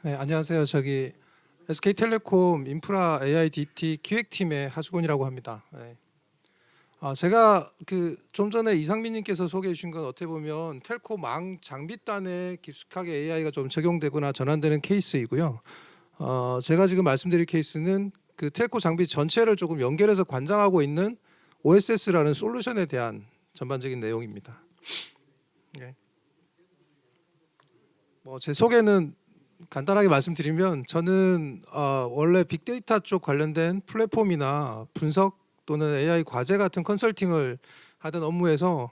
네, 안녕하세요. SK텔레콤 인프라 AIDT 기획팀의 하수근이라고 합니다. 네. 제가 좀 전에 이상민님께서 소개해 주신 건 어떻게 보면 텔코망 장비단에 깊숙하게 AI가 좀 적용되거나 전환되는 케이스이고요. 제가 지금 말씀드릴 케이스는 그 텔코 장비 전체를 조금 연결해서 관장하고 있는 OSS라는 솔루션에 대한 전반적인 내용입니다. 네. 제 소개는 간단하게 말씀드리면 저는 원래 빅데이터 쪽 관련된 플랫폼이나 분석 또는 AI 과제 같은 컨설팅을 하던 업무에서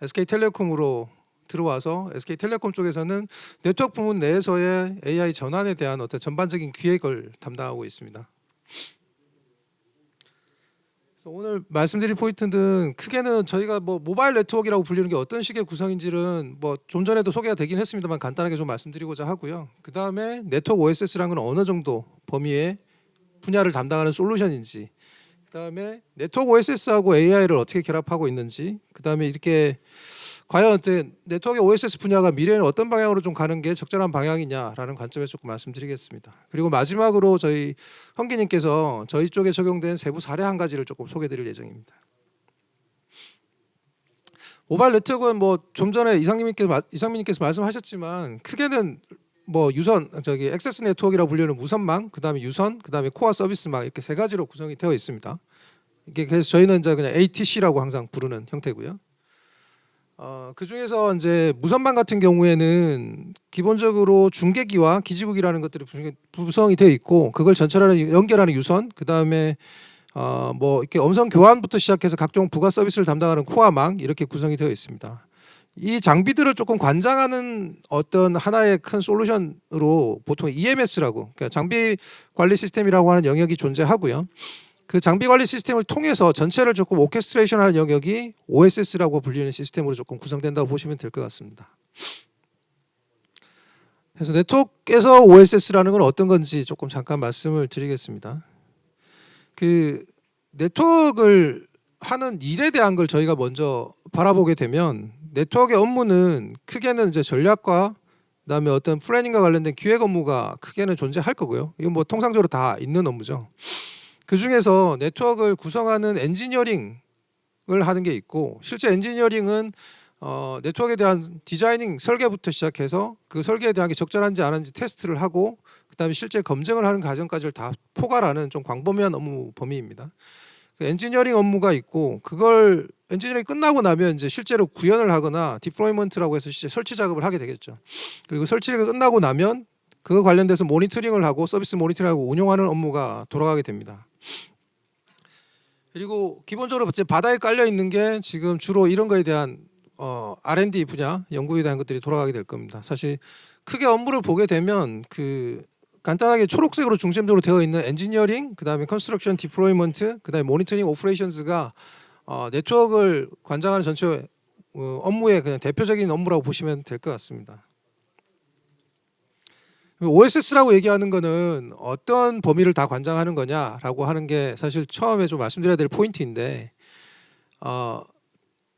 SK텔레콤으로 들어와서 SK텔레콤 쪽에서는 네트워크 부문 내에서의 AI 전환에 대한 어떤 전반적인 기획을 담당하고 있습니다. 그래서 오늘 말씀드릴 포인트는 크게는 저희가 모바일 네트워크라고 불리는 게 어떤 식의 구성인지는 좀 전에도 소개가 되긴 했습니다만 간단하게 좀 말씀드리고자 하고요. 그 다음에 네트워크 OSS라는 건 어느 정도 범위의 분야를 담당하는 솔루션인지, 그 다음에 네트워크 OSS하고 AI를 어떻게 결합하고 있는지, 그 다음에 이렇게 과연 네트워크 OSS 분야가 미래에는 어떤 방향으로 좀 가는 게 적절한 방향이냐라는 관점에서 조금 말씀드리겠습니다. 그리고 마지막으로 저희 현기님께서 저희 쪽에 적용된 세부 사례 한 가지를 조금 소개드릴 예정입니다. 모바일 네트워크는 좀 전에 이상민님께서 말씀하셨지만 크게는 유선 액세스 네트워크라고 불리는 무선망, 그다음에 유선, 그다음에 코어 서비스망 이렇게 세 가지로 구성이 되어 있습니다. 이게 그래서 저희는 이제 그냥 ATC라고 항상 부르는 형태고요. 그 중에서 이제 무선망 같은 경우에는 기본적으로 중계기와 기지국이라는 것들이 구성이 되어 있고, 그걸 전체를 연결하는 유선, 그 다음에 이렇게 음성 교환부터 시작해서 각종 부가 서비스를 담당하는 코어망 이렇게 구성이 되어 있습니다. 이 장비들을 조금 관장하는 어떤 하나의 큰 솔루션으로 보통 EMS라고, 그러니까 장비 관리 시스템이라고 하는 영역이 존재하고요. 그 장비 관리 시스템을 통해서 전체를 조금 오케스트레이션하는 영역이 OSS라고 불리는 시스템으로 조금 구성된다고 보시면 될 것 같습니다. 그래서 네트워크에서 OSS라는 건 어떤 건지 조금 잠깐 말씀을 드리겠습니다. 그 네트워크를 하는 일에 대한 걸 저희가 먼저 바라보게 되면 네트워크의 업무는 크게는 이제 전략과 그다음에 어떤 플래닝과 관련된 기획 업무가 크게는 존재할 거고요. 이건 통상적으로 다 있는 업무죠. 그 중에서 네트워크를 구성하는 엔지니어링을 하는 게 있고, 실제 엔지니어링은 네트워크에 대한 디자이닝 설계부터 시작해서 그 설계에 대한 게 적절한지 안 한지 테스트를 하고, 그다음에 실제 검증을 하는 과정까지를 다 포괄하는 좀 광범위한 업무 범위입니다. 그 엔지니어링 업무가 있고, 그걸 엔지니어링 끝나고 나면 이제 실제로 구현을 하거나 디플로이먼트라고 해서 실제 설치 작업을 하게 되겠죠. 그리고 설치가 끝나고 나면 그거 관련돼서 모니터링을 하고 서비스 모니터링하고 운영하는 업무가 돌아가게 됩니다. 그리고 기본적으로 이제 바닥에 깔려 있는 게 지금 주로 이런 거에 대한 R&D 분야 연구에 대한 것들이 돌아가게 될 겁니다. 사실 크게 업무를 보게 되면 간단하게 초록색으로 중점적으로 되어 있는 엔지니어링, 그다음에 컨스트럭션, 디플로이먼트, 그다음에 모니터링, 오퍼레이션스가 네트워크를 관장하는 전체 업무의 그냥 대표적인 업무라고 보시면 될 것 같습니다. OSS라고 얘기하는 거는 어떤 범위를 다 관장하는 거냐라고 하는 게 사실 처음에 좀 말씀드려야 될 포인트인데,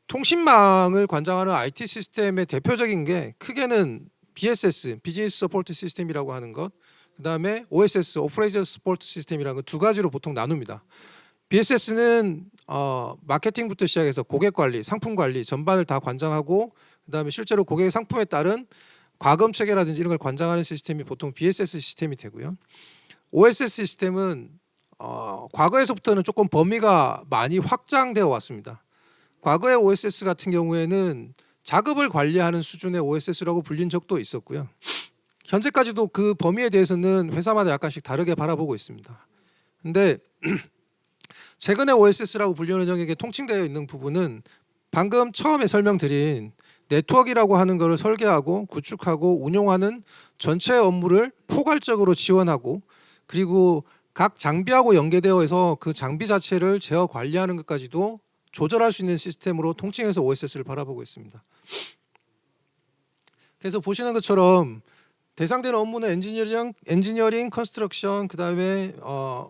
통신망을 관장하는 IT 시스템의 대표적인 게 크게는 BSS, 비즈니스 서포트 시스템이라고 하는 것, 그 다음에 OSS, 오퍼레이션 서포트 시스템이라는 것 두 가지로 보통 나눕니다. BSS는 마케팅부터 시작해서 고객 관리, 상품 관리 전반을 다 관장하고, 그 다음에 실제로 고객의 상품에 따른 과금 체계라든지 이런 걸 관장하는 시스템이 보통 BSS 시스템이 되고요. OSS 시스템은 과거에서부터는 조금 범위가 많이 확장되어 왔습니다. 과거의 OSS 같은 경우에는 작업을 관리하는 수준의 OSS라고 불린 적도 있었고요. 현재까지도 그 범위에 대해서는 회사마다 약간씩 다르게 바라보고 있습니다. 근데 최근에 OSS라고 불리는 영역에 통칭되어 있는 부분은 방금 처음에 설명드린 네트워크라고 하는 것을 설계하고 구축하고 운용하는 전체 업무를 포괄적으로 지원하고, 그리고 각 장비하고 연계되어 있어 그 장비 자체를 제어 관리하는 것까지도 조절할 수 있는 시스템으로 통칭해서 OSS를 바라보고 있습니다. 그래서 보시는 것처럼 대상되는 업무는 엔지니어링, 컨스트럭션, 그다음에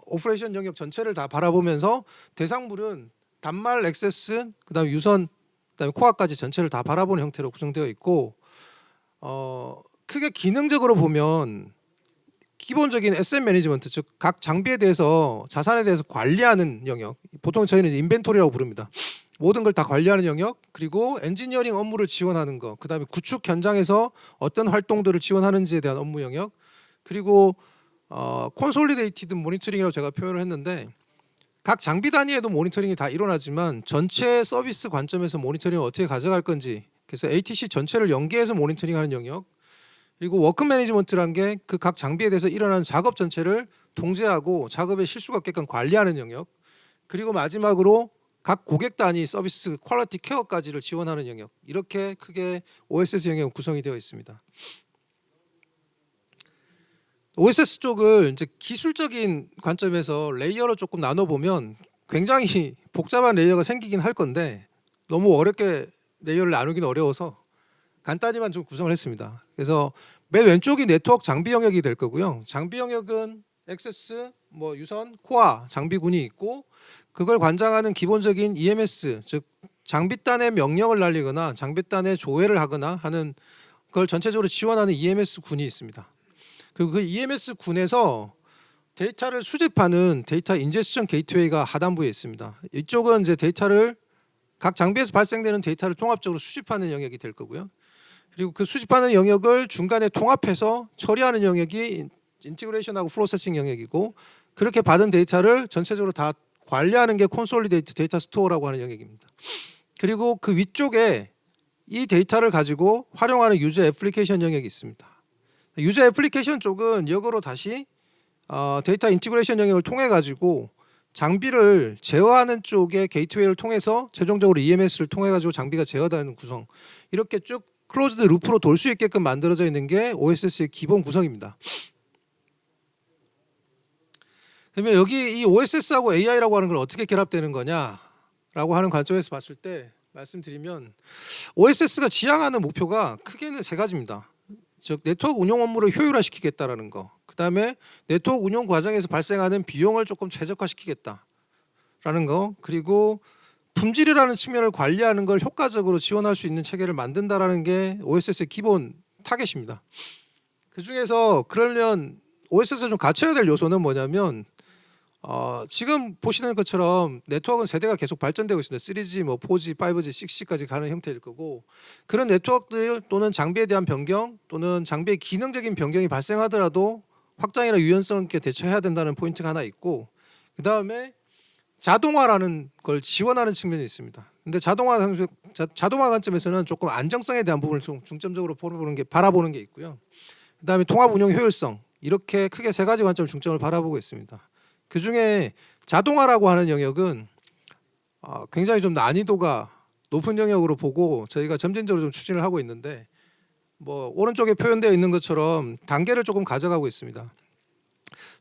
오퍼레이션 영역 전체를 다 바라보면서 대상물은 단말, 액세스, 그다음에 유선, 그다음에 코어까지 전체를 다 바라보는 형태로 구성되어 있고, 크게 기능적으로 보면 기본적인 에셋 매니지먼트, 즉 각 장비에 대해서 자산에 대해서 관리하는 영역, 보통 저희는 인벤토리라고 부릅니다. 모든 걸 다 관리하는 영역, 그리고 엔지니어링 업무를 지원하는 거, 그다음에 구축 현장에서 어떤 활동들을 지원하는지에 대한 업무 영역, 그리고 콘솔리데이티드 모니터링이라고 제가 표현을 했는데 각 장비 단위에도 모니터링이 다 일어나지만 전체 서비스 관점에서 모니터링을 어떻게 가져갈 건지, 그래서 ATC 전체를 연계해서 모니터링하는 영역, 그리고 워크 매니지먼트란 게 그 각 장비에 대해서 일어나는 작업 전체를 통제하고 작업의 실수가 없게끔 관리하는 영역, 그리고 마지막으로 각 고객 단위 서비스 퀄리티 케어까지를 지원하는 영역, 이렇게 크게 OSS 영역은 구성이 되어 있습니다. OSS 쪽을 이제 기술적인 관점에서 레이어로 조금 나눠보면 굉장히 복잡한 레이어가 생기긴 할 건데 너무 어렵게 레이어를 나누기는 어려워서 간단히만 좀 구성을 했습니다. 그래서 맨 왼쪽이 네트워크 장비 영역이 될 거고요. 장비 영역은 액세스, 유선, 코어 장비군이 있고 그걸 관장하는 기본적인 EMS, 즉 장비단의 명령을 날리거나 장비단의 조회를 하거나 하는 그걸 전체적으로 지원하는 EMS 군이 있습니다. 그리고 그 EMS 군에서 데이터를 수집하는 데이터 인제스션 게이트웨이가 하단부에 있습니다. 이쪽은 이제 데이터를 각 장비에서 발생되는 데이터를 통합적으로 수집하는 영역이 될 거고요. 그리고 그 수집하는 영역을 중간에 통합해서 처리하는 영역이 인티그레이션하고 프로세싱 영역이고, 그렇게 받은 데이터를 전체적으로 다 관리하는 게 콘솔리데이트 데이터 스토어라고 하는 영역입니다. 그리고 그 위쪽에 이 데이터를 가지고 활용하는 유저 애플리케이션 영역이 있습니다. 유저 애플리케이션 쪽은 역으로 다시 데이터 인티그레이션 영역을 통해 가지고 장비를 제어하는 쪽의 게이트웨이를 통해서 최종적으로 EMS를 통해 가지고 장비가 제어되는 구성, 이렇게 쭉 클로즈드 루프로 돌 수 있게끔 만들어져 있는 게 OSS의 기본 구성입니다. 그러면 여기 이 OSS하고 AI라고 하는 건 어떻게 결합되는 거냐라고 하는 관점에서 봤을 때 말씀드리면 OSS가 지향하는 목표가 크게는 세 가지입니다. 즉 네트워크 운영 업무를 효율화시키겠다라는 거, 그 다음에 네트워크 운영 과정에서 발생하는 비용을 조금 최적화시키겠다라는 거, 그리고 품질이라는 측면을 관리하는 걸 효과적으로 지원할 수 있는 체계를 만든다라는 게 OSS의 기본 타겟입니다. 그 중에서 그러면 OSS가 좀 갖춰야 될 요소는 뭐냐면 지금 보시는 것처럼 네트워크는 세대가 계속 발전되고 있습니다. 3G, 4G, 5G, 6G까지 가는 형태일 거고, 그런 네트워크들 또는 장비에 대한 변경 또는 장비의 기능적인 변경이 발생하더라도 확장이나 유연성 있게 대처해야 된다는 포인트가 하나 있고, 그 다음에 자동화라는 걸 지원하는 측면이 있습니다. 근데 자동화 관점에서는 조금 안정성에 대한 부분을 좀 중점적으로 바라보는 게 있고요. 그 다음에 통합 운영 효율성, 이렇게 크게 세 가지 관점 중점을 바라보고 있습니다. 그 중에 자동화라고 하는 영역은 굉장히 좀 난이도가 높은 영역으로 보고 저희가 점진적으로 좀 추진을 하고 있는데, 오른쪽에 표현되어 있는 것처럼 단계를 조금 가져가고 있습니다.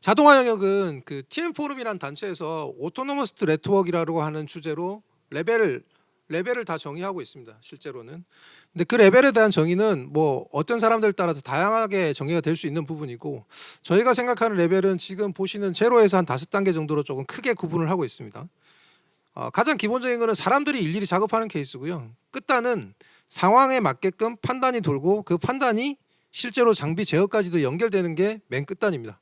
자동화 영역은 그 TM 포럼이라는 단체에서 오토노머스 네트워크라고 하는 주제로 레벨을 다 정의하고 있습니다. 실제로는. 근데 그 레벨에 대한 정의는 어떤 사람들 따라서 다양하게 정의가 될 수 있는 부분이고, 저희가 생각하는 레벨은 지금 보시는 제로에서 한 5단계 정도로 조금 크게 구분을 하고 있습니다. 가장 기본적인 거는 사람들이 일일이 작업하는 케이스고요. 끝단은 상황에 맞게끔 판단이 돌고 그 판단이 실제로 장비 제어까지도 연결되는 게 맨 끝단입니다.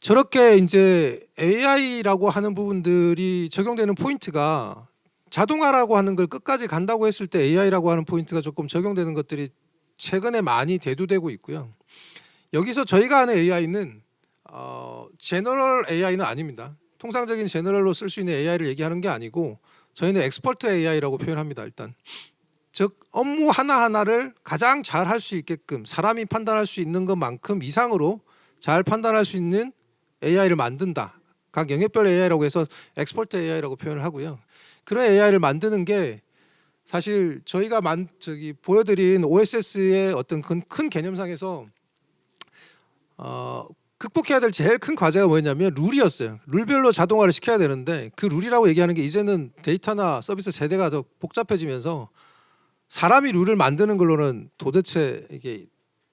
저렇게 이제 AI라고 하는 부분들이 적용되는 포인트가, 자동화라고 하는 걸 끝까지 간다고 했을 때 AI라고 하는 포인트가 조금 적용되는 것들이 최근에 많이 대두되고 있고요. 여기서 저희가 하는 AI는 제너럴 AI는 아닙니다. 통상적인 제너럴로 쓸 수 있는 AI를 얘기하는 게 아니고 저희는 엑스퍼트 AI라고 표현합니다. 일단 즉 업무 하나하나를 가장 잘 할 수 있게끔 사람이 판단할 수 있는 것만큼 이상으로 잘 판단할 수 있는 AI를 만든다. 각 영역별 AI라고 해서 엑스퍼트 AI라고 표현을 하고요. 그런 AI를 만드는 게 사실 저희가 보여드린 OSS의 어떤 큰 개념상에서 극복해야 될 제일 큰 과제가 뭐였냐면 룰이었어요. 룰별로 자동화를 시켜야 되는데 그 룰이라고 얘기하는 게 이제는 데이터나 서비스 세대가 더 복잡해지면서 사람이 룰을 만드는 걸로는 도대체 이게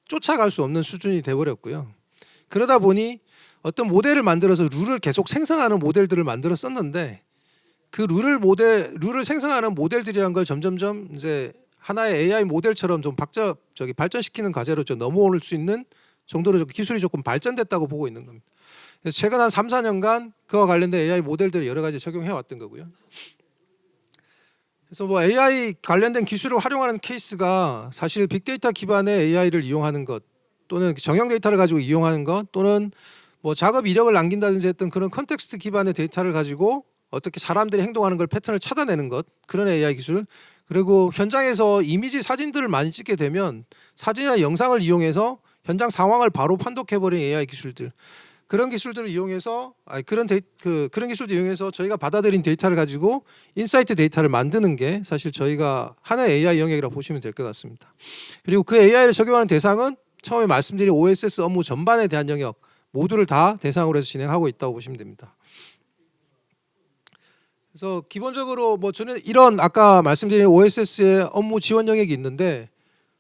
쫓아갈 수 없는 수준이 돼버렸고요. 그러다 보니 어떤 모델을 만들어서 룰을 계속 생성하는 모델들을 만들었었는데 그 룰을 생성하는 모델들이란 걸 점점점 이제 하나의 AI 모델처럼 좀 발전시키는 과제로 좀 넘어올 수 있는 정도로 좀 기술이 조금 발전됐다고 보고 있는 겁니다. 그래서 최근 한 3, 4년간 그와 관련된 AI 모델들을 여러 가지 적용해 왔던 거고요. 그래서 뭐 AI 관련된 기술을 활용하는 케이스가 사실 빅데이터 기반의 AI를 이용하는 것 또는 정형 데이터를 가지고 이용하는 것 또는 뭐 작업 이력을 남긴다든지 했던 그런 컨텍스트 기반의 데이터를 가지고 어떻게 사람들이 행동하는 걸 패턴을 찾아내는 것 그런 AI 기술 그리고 현장에서 이미지 사진들을 많이 찍게 되면 사진이나 영상을 이용해서 현장 상황을 바로 판독해버리는 AI 기술들 그런 기술들을 이용해서 그런 기술들 이용해서 저희가 받아들인 데이터를 가지고 인사이트 데이터를 만드는 게 사실 저희가 하나의 AI 영역이라고 보시면 될 것 같습니다. 그리고 그 AI를 적용하는 대상은 처음에 말씀드린 OSS 업무 전반에 대한 영역 모두를 다 대상으로 해서 진행하고 있다고 보시면 됩니다. 그래서 기본적으로 뭐 저는 이런 아까 말씀드린 OSS의 업무 지원 영역이 있는데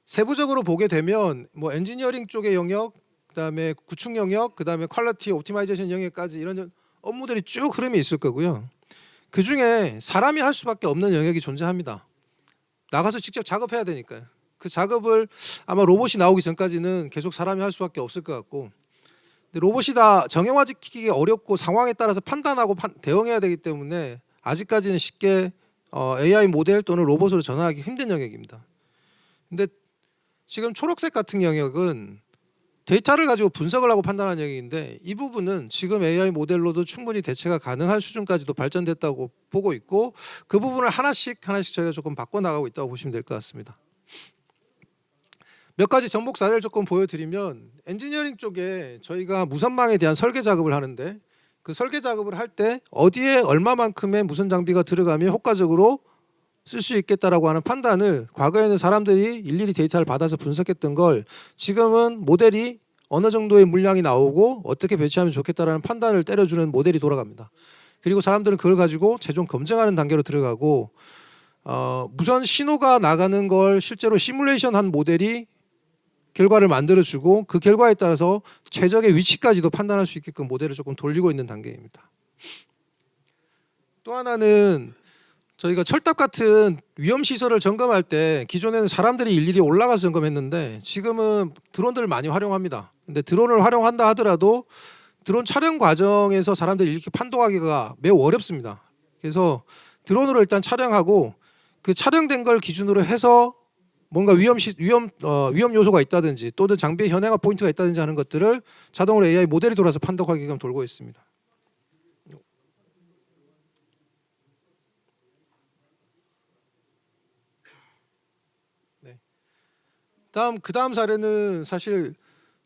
세부적으로 보게 되면 뭐 엔지니어링 쪽의 영역 그다음에 구축 영역, 그다음에 퀄리티 옵티마이제이션 영역까지 이런 업무들이 쭉 흐름이 있을 거고요. 그 중에 사람이 할 수밖에 없는 영역이 존재합니다. 나가서 직접 작업해야 되니까요. 그 작업을 아마 로봇이 나오기 전까지는 계속 사람이 할 수밖에 없을 것 같고, 근데 로봇이 다 정형화시키기 어렵고 상황에 따라서 판단하고 대응해야 되기 때문에 아직까지는 쉽게 AI 모델 또는 로봇으로 전환하기 힘든 영역입니다. 근데 지금 초록색 같은 영역은 데이터를 가지고 분석을 하고 판단하는 영역인데 이 부분은 지금 AI 모델로도 충분히 대체가 가능한 수준까지도 발전됐다고 보고 있고 그 부분을 하나씩 저희가 조금 바꿔나가고 있다고 보시면 될 것 같습니다. 몇 가지 접목 사례를 조금 보여드리면 엔지니어링 쪽에 저희가 무선망에 대한 설계 작업을 하는데 그 설계 작업을 할 때 어디에 얼마만큼의 무선 장비가 들어가면 효과적으로 쓸 수 있겠다라고 하는 판단을 과거에는 사람들이 일일이 데이터를 받아서 분석했던 걸 지금은 모델이 어느 정도의 물량이 나오고 어떻게 배치하면 좋겠다라는 판단을 때려주는 모델이 돌아갑니다. 그리고 사람들은 그걸 가지고 최종 검증하는 단계로 들어가고 무선 신호가 나가는 걸 실제로 시뮬레이션한 모델이 결과를 만들어주고 그 결과에 따라서 최적의 위치까지도 판단할 수 있게끔 모델을 조금 돌리고 있는 단계입니다. 또 하나는 저희가 철탑 같은 위험 시설을 점검할 때 기존에는 사람들이 일일이 올라가서 점검했는데 지금은 드론들을 많이 활용합니다. 근데 드론을 활용한다 하더라도 드론 촬영 과정에서 사람들이 이렇게 판독하기가 매우 어렵습니다. 그래서 드론으로 일단 촬영하고 그 촬영된 걸 기준으로 해서 뭔가 위험 요소가 있다든지 또는 장비의 현행화 포인트가 있다든지 하는 것들을 자동으로 AI 모델이 돌아서 판독하게끔 돌고 있습니다. 그 다음 사례는 사실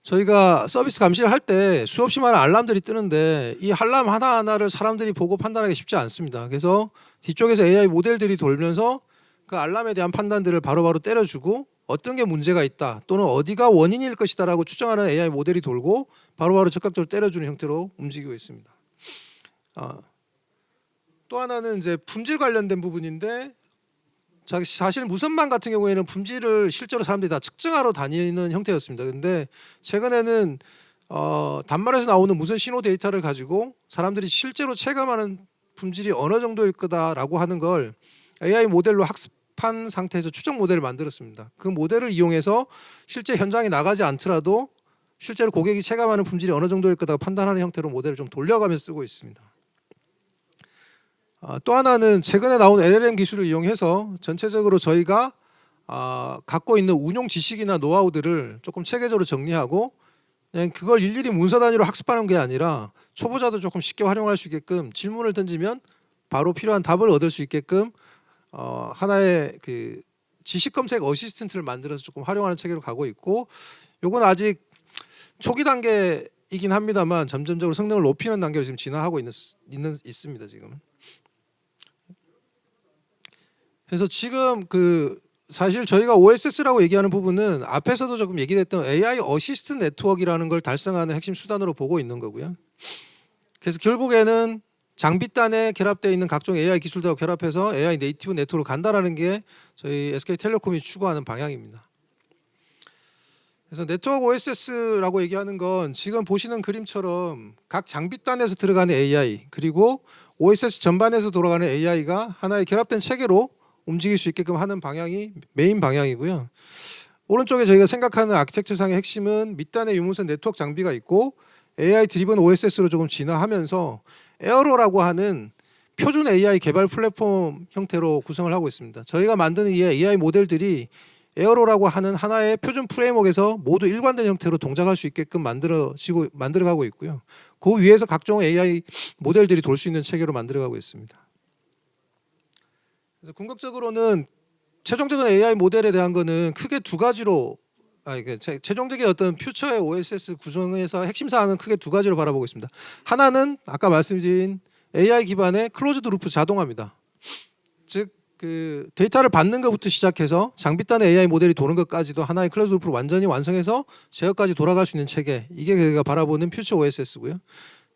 저희가 서비스 감시를 할 때 수없이 많은 알람들이 뜨는데 이 알람 하나하나를 사람들이 보고 판단하기 쉽지 않습니다. 그래서 뒤쪽에서 AI 모델들이 돌면서 그 알람에 대한 판단들을 바로바로 때려주고 어떤 게 문제가 있다 또는 어디가 원인일 것이다라고 추정하는 AI 모델이 돌고 바로바로 적극적으로 때려주는 형태로 움직이고 있습니다. 또 하나는 이제 품질 관련된 부분인데 사실 무선망 같은 경우에는 품질을 실제로 사람들이 다 측정하러 다니는 형태였습니다. 근데 최근에는 단말에서 나오는 무선 신호 데이터를 가지고 사람들이 실제로 체감하는 품질이 어느 정도일 거다라고 하는 걸 AI 모델로 학습한 상태에서 추정 모델을 만들었습니다. 그 모델을 이용해서 실제 현장에 나가지 않더라도 실제로 고객이 체감하는 품질이 어느 정도일 거다 판단하는 형태로 모델을 좀 돌려가면서 쓰고 있습니다. 또 하나는 최근에 나온 LLM 기술을 이용해서 전체적으로 저희가 갖고 있는 운용 지식이나 노하우들을 조금 체계적으로 정리하고 그냥 그걸 일일이 문서 단위로 학습하는 게 아니라 초보자도 조금 쉽게 활용할 수 있게끔 질문을 던지면 바로 필요한 답을 얻을 수 있게끔 하나의 그 지식 검색 어시스턴트를 만들어서 조금 활용하는 체계로 가고 있고 요건 아직 초기 단계이긴 합니다만 점점적으로 성능을 높이는 단계로 지금 진화하고 있습니다 지금. 그래서 지금 사실 저희가 OSS라고 얘기하는 부분은 앞에서도 조금 얘기했던 AI 어시스트 네트워크라는 걸 달성하는 핵심 수단으로 보고 있는 거고요. 그래서 결국에는 장비단에 결합되어 있는 각종 AI 기술들과 결합해서 AI 네이티브 네트워크로 간다라는 게 저희 SK텔레콤이 추구하는 방향입니다. 그래서 네트워크 OSS라고 얘기하는 건 지금 보시는 그림처럼 각 장비단에서 들어가는 AI 그리고 OSS 전반에서 돌아가는 AI가 하나의 결합된 체계로 움직일 수 있게끔 하는 방향이 메인 방향이고요. 오른쪽에 저희가 생각하는 아키텍처상의 핵심은 밑단에 유무선 네트워크 장비가 있고 AI 드리븐 OSS로 조금 진화하면서 에어로라고 하는 표준 AI 개발 플랫폼 형태로 구성을 하고 있습니다. 저희가 만드는 이 AI 모델들이 에어로라고 하는 하나의 표준 프레임워크에서 모두 일관된 형태로 동작할 수 있게끔 만들어가고 있고요. 그 위에서 각종 AI 모델들이 돌 수 있는 체계로 만들어가고 있습니다. 그래서 궁극적으로는 최종적인 AI 모델에 대한 거는 크게 두 가지로 최종적인 어떤 퓨처의 OSS 구성에서 핵심 사항은 크게 두 가지로 바라보고 있습니다. 하나는 아까 말씀드린 AI 기반의 클로즈드 루프 자동화입니다. 즉 그 데이터를 받는 것부터 시작해서 장비단의 AI 모델이 도는 것까지도 하나의 클로즈드 루프를 완전히 완성해서 제어까지 돌아갈 수 있는 체계, 이게 저희가 바라보는 퓨처 OSS고요.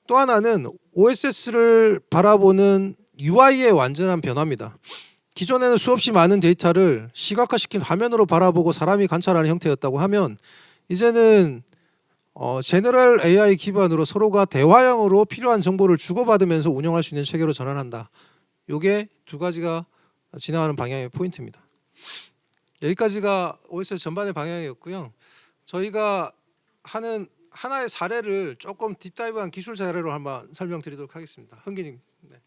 또 하나는 OSS를 바라보는 UI의 완전한 변화입니다. 기존에는 수없이 많은 데이터를 시각화시킨 화면으로 바라보고 사람이 관찰하는 형태였다고 하면 이제는 제너럴 AI 기반으로 서로가 대화형으로 필요한 정보를 주고받으면서 운영할 수 있는 체계로 전환한다. 이게 두 가지가 진화하는 방향의 포인트입니다. 여기까지가 OSS 전반의 방향이었고요. 저희가 하는 하나의 사례를 조금 딥다이브한 기술 사례로 한번 설명드리도록 하겠습니다. 흥기님. 네.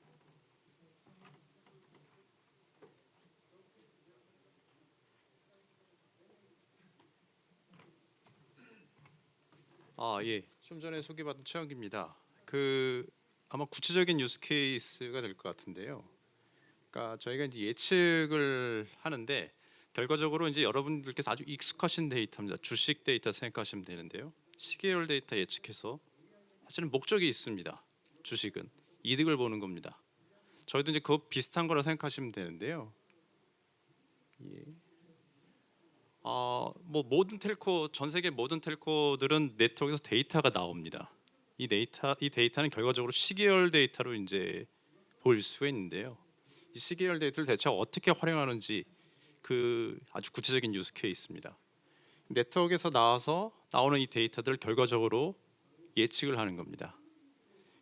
예. 좀 전에 소개받은 최영기입니다. 아마 구체적인 유스 케이스가 될 것 같은데요. 그러니까 저희가 이제 예측을 하는데 결과적으로 이제 여러분들께서 아주 익숙하신 데이터입니다. 주식 데이터 생각하시면 되는데요. 시계열 데이터 예측해서 사실은 목적이 있습니다. 주식은 이득을 보는 겁니다. 저희도 이제 그거 비슷한 거라 생각하시면 되는데요. 예. 뭐 모든 텔코, 전 세계 모든 텔코들은 네트워크에서 데이터가 나옵니다. 이 데이터는 결과적으로 시계열 데이터로 이제 볼 수가 있는데요. 이 시계열 데이터를 대체 어떻게 활용하는지 그 아주 구체적인 유스 케이스입니다. 네트워크에서 나오는 이 데이터들을 결과적으로 예측을 하는 겁니다.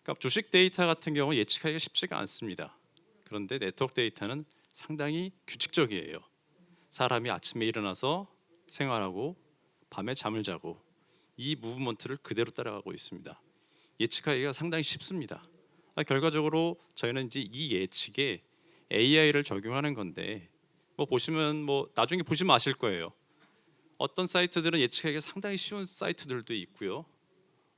그러니까 주식 데이터 같은 경우 예측하기가 쉽지가 않습니다. 그런데 네트워크 데이터는 상당히 규칙적이에요. 사람이 아침에 일어나서 생활하고 밤에 잠을 자고 이 무브먼트를 그대로 따라가고 있습니다. 예측하기가 상당히 쉽습니다. 결과적으로 저희는 이제 이 예측에 AI를 적용하는 건데 보시면 나중에 보시면 아실 거예요. 어떤 사이트들은 예측하기가 상당히 쉬운 사이트들도 있고요.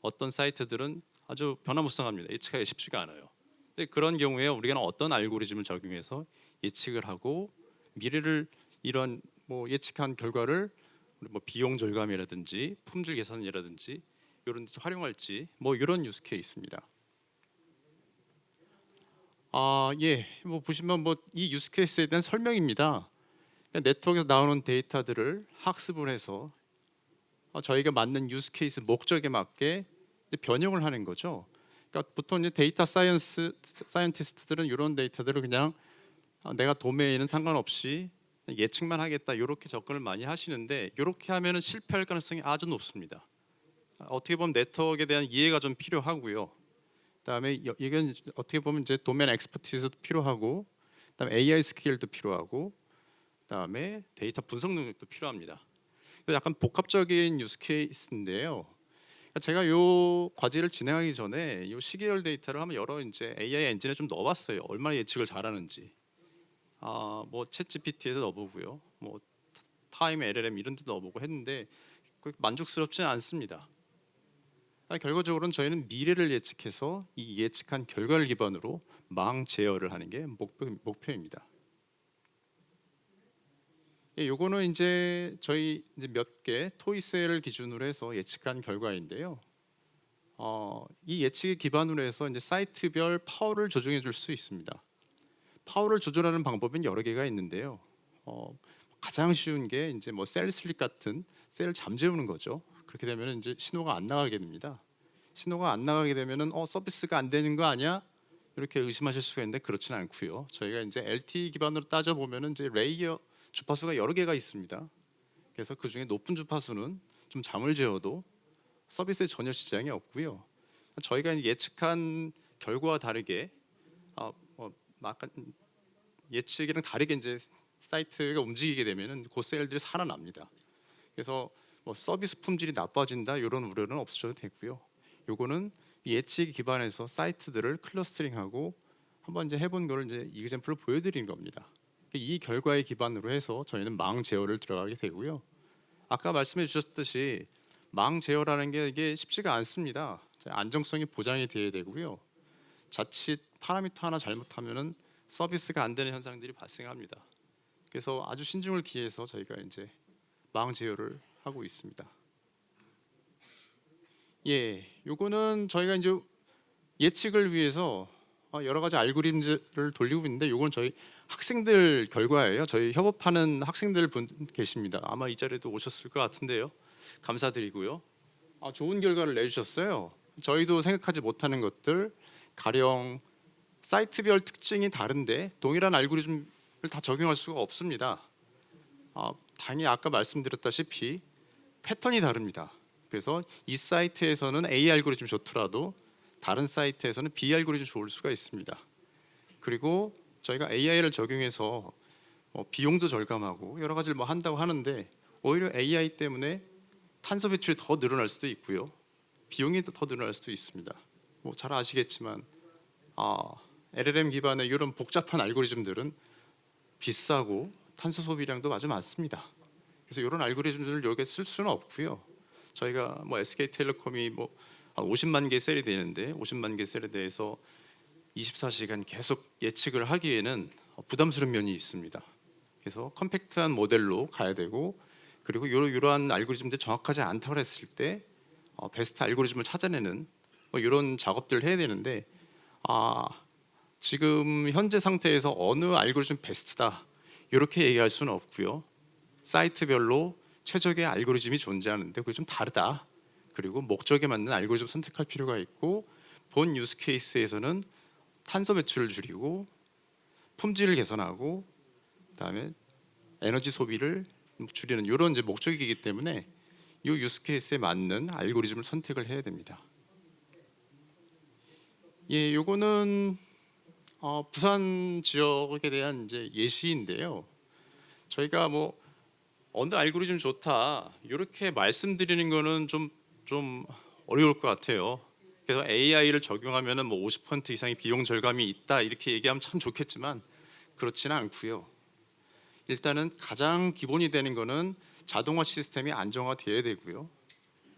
어떤 사이트들은 아주 변화무쌍합니다. 예측하기가 쉽지가 않아요. 근데 그런 경우에 우리가 어떤 알고리즘을 적용해서 예측을 하고 미래를 이런 예측한 결과를 비용 절감이라든지 품질 개선이라든지 이런 데서 활용할지 이런 유스 케이스입니다. 예, 보시면 이 유스 케이스에 대한 설명입니다. 네트워크에서 나오는 데이터들을 학습을 해서 저희가 맞는 유스 케이스 목적에 맞게 변형을 하는 거죠. 그러니까 보통 이제 데이터 사이언티스트들은 이런 데이터들을 그냥 내가 도메인은 상관없이 예측만 하겠다 이렇게 접근을 많이 하시는데 이렇게 하면은 실패할 가능성이 아주 높습니다. 어떻게 보면 네트워크에 대한 이해가 좀 필요하고요. 그다음에 이건 어떻게 보면 이제 도메인 엑스퍼티즈도 필요하고, 그다음에 AI 스킬도 필요하고, 그다음에 데이터 분석 능력도 필요합니다. 약간 복합적인 유스 케이스인데요. 제가 이 과제를 진행하기 전에 이 시계열 데이터를 한번 여러 이제 AI 엔진에 좀 넣어봤어요. 얼마나 예측을 잘하는지. 챗 GPT에도 넣어보고요. 타임 LLM 이런 데도 넣어보고 했는데 만족스럽지는 않습니다. 결과적으로는 저희는 미래를 예측해서 이 예측한 결과를 기반으로 망 제어를 하는 게 목표입니다. 요거는 이제 저희 이제 몇 개 토이셀을 기준으로 해서 예측한 결과인데요. 이 예측에 기반으로 해서 이제 사이트별 파워를 조정해 줄 수 있습니다. 파워를 조절하는 방법은 여러 개가 있는데요. 가장 쉬운 게 이제 셀 슬립 같은 셀을 잠재우는 거죠. 그렇게 되면 이제 신호가 안 나가게 됩니다. 신호가 안 나가게 되면은 서비스가 안 되는 거 아니야? 이렇게 의심하실 수가 있는데 그렇지는 않고요. 저희가 이제 LTE 기반으로 따져 보면은 이제 레이어 주파수가 여러 개가 있습니다. 그래서 그 중에 높은 주파수는 좀 잠을 재워도 서비스에 전혀 지장이 없고요. 저희가 예측한 결과와 다르게 약간 예측이랑 다르게 이제 사이트가 움직이게 되면은 그 셀들이 살아납니다. 그래서 뭐 서비스 품질이 나빠진다 이런 우려는 없으셔도 되고요. 요거는 예측 기반해서 사이트들을 클러스터링하고 한번 이제 해본 걸 이제 이그젬플을 보여드리는 겁니다. 이 결과에 기반으로 해서 저희는 망 제어를 들어가게 되고요. 아까 말씀해 주셨듯이 망 제어라는 게 이게 쉽지가 않습니다. 안정성이 보장이 돼야 되고요. 자칫 파라미터 하나 잘못하면은 서비스가 안 되는 현상들이 발생합니다. 그래서 아주 신중을 기해서 저희가 이제 망 제어를 하고 있습니다. 예, 요거는 저희가 이제 예측을 위해서 여러 가지 알고리즘을 돌리고 있는데 요건 저희 학생들 결과예요. 저희 협업하는 학생들 분 계십니다. 아마 이 자리에도 오셨을 것 같은데요. 감사드리고요. 좋은 결과를 내주셨어요. 저희도 생각하지 못하는 것들, 가령 사이트별 특징이 다른데 동일한 알고리즘을 다 적용할 수가 없습니다. 당연히 아까 말씀드렸다시피 패턴이 다릅니다. 그래서 이 사이트에서는 A 알고리즘이 좋더라도 다른 사이트에서는 B 알고리즘이 좋을 수가 있습니다. 그리고 저희가 AI를 적용해서 비용도 절감하고 여러 가지를 뭐 한다고 하는데 오히려 AI 때문에 탄소 배출이 더 늘어날 수도 있고요. 비용이 더 늘어날 수도 있습니다. 뭐 잘 아시겠지만 LLM 기반의 이런 복잡한 알고리즘들은 비싸고 탄소 소비량도 아주 많습니다. 그래서 이런 알고리즘들을 여기에 쓸 수는 없고요. 저희가 뭐 SK텔레콤이 뭐 50만 개 셀이 되는데 50만 개 셀에 대해서 24시간 계속 예측을 하기에는 부담스러운 면이 있습니다. 그래서 컴팩트한 모델로 가야 되고 그리고 이러한 알고리즘들이 정확하지 않다고 했을 때 베스트 알고리즘을 찾아내는 이런 작업들을 해야 되는데 지금 현재 상태에서 어느 알고리즘 베스트다 이렇게 얘기할 수는 없고요. 사이트별로 최적의 알고리즘이 존재하는데 그게 좀 다르다. 그리고 목적에 맞는 알고리즘 선택할 필요가 있고 본 유스 케이스에서는 탄소 배출을 줄이고 품질을 개선하고 그다음에 에너지 소비를 줄이는 이런 이제 목적이기 때문에 이 유스 케이스에 맞는 알고리즘을 선택을 해야 됩니다. 예, 요거는 부산 지역에 대한 이제 예시인데요. 저희가 뭐 어느 알고리즘 좋다 이렇게 말씀드리는 거는 좀 어려울 것 같아요. 그래서 AI를 적용하면은 뭐 50% 이상의 비용 절감이 있다 이렇게 얘기하면 참 좋겠지만 그렇지는 않고요. 일단은 가장 기본이 되는 거는 자동화 시스템이 안정화돼야 되고요.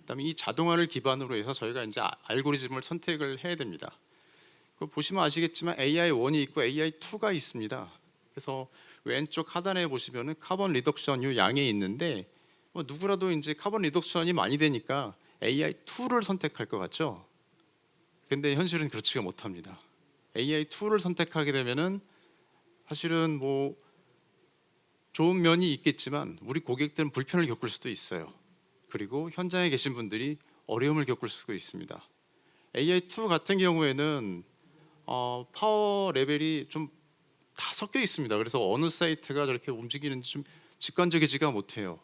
그다음에 이 자동화를 기반으로 해서 저희가 이제 알고리즘을 선택을 해야 됩니다. 보시면 아시겠지만 AI1이 있고 AI2가 있습니다. 그래서 왼쪽 하단에 보시면은 카본 리덕션 요 양이 있는데 누구라도 이제 카본 리덕션이 많이 되니까 AI2를 선택할 것 같죠. 근데 현실은 그렇지가 못합니다. AI2를 선택하게 되면은 사실은 뭐 좋은 면이 있겠지만 우리 고객들은 불편을 겪을 수도 있어요. 그리고 현장에 계신 분들이 어려움을 겪을 수가 있습니다. AI2 같은 경우에는 파워 레벨이 좀 다 섞여 있습니다. 그래서 어느 사이트가 저렇게 움직이는지 좀 직관적이지가 못해요.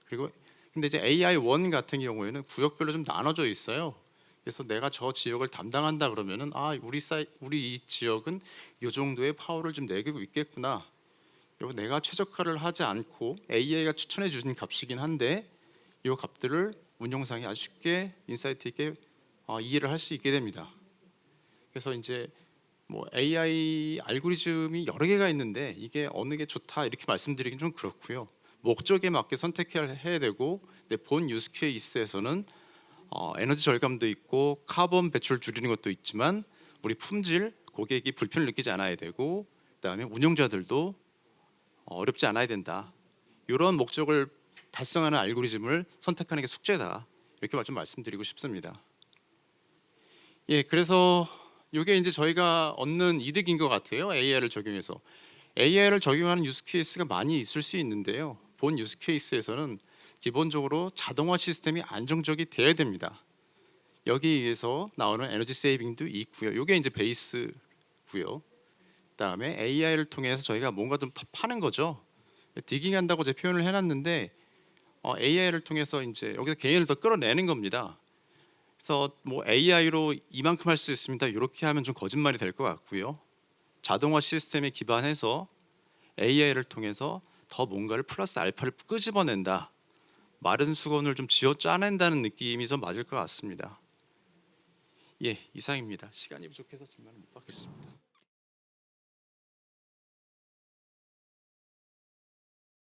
그리고 근데 이제 AI1 같은 경우에는 구역별로 좀 나눠져 있어요. 그래서 내가 저 지역을 담당한다 그러면은 우리 이 지역은 이 정도의 파워를 좀 내고 있겠구나. 그리고 내가 최적화를 하지 않고 AI가 추천해 주신 값이긴 한데 이 값들을 운영상이 아주 쉽게 인사이트 있게 이해를 할 수 있게 됩니다. 그래서 이제 뭐 AI 알고리즘이 여러 개가 있는데 이게 어느 게 좋다 이렇게 말씀드리긴 좀 그렇고요. 목적에 맞게 선택해야 되고 본 유스 케이스에서는 에너지 절감도 있고 카본 배출 줄이는 것도 있지만 우리 품질 고객이 불편을 느끼지 않아야 되고 그다음에 운영자들도 어렵지 않아야 된다. 이런 목적을 달성하는 알고리즘을 선택하는 게 숙제다. 이렇게 좀 말씀드리고 싶습니다. 예, 그래서 이게 이제 저희가 얻는 이득인 것 같아요. AI를 적용해서 AI를 적용하는 유스 케이스가 많이 있을 수 있는데요. 본 유스 케이스에서는 기본적으로 자동화 시스템이 안정적이 돼야 됩니다. 여기에서 나오는 에너지 세이빙도 있고요. 이게 이제 베이스고요. 그다음에 AI를 통해서 저희가 뭔가 좀 더 파는 거죠. 디깅한다고 제 표현을 해놨는데 AI를 통해서 이제 여기서 개인을 더 끌어내는 겁니다. 그래서 뭐 AI로 이만큼 할 수 있습니다. 이렇게 하면 좀 거짓말이 될 것 같고요. 자동화 시스템에 기반해서 AI를 통해서 더 뭔가를 플러스 알파를 끄집어낸다. 마른 수건을 좀 쥐어 짜낸다는 느낌이 좀 맞을 것 같습니다. 예, 이상입니다. 시간이 부족해서 질문을 못 받겠습니다.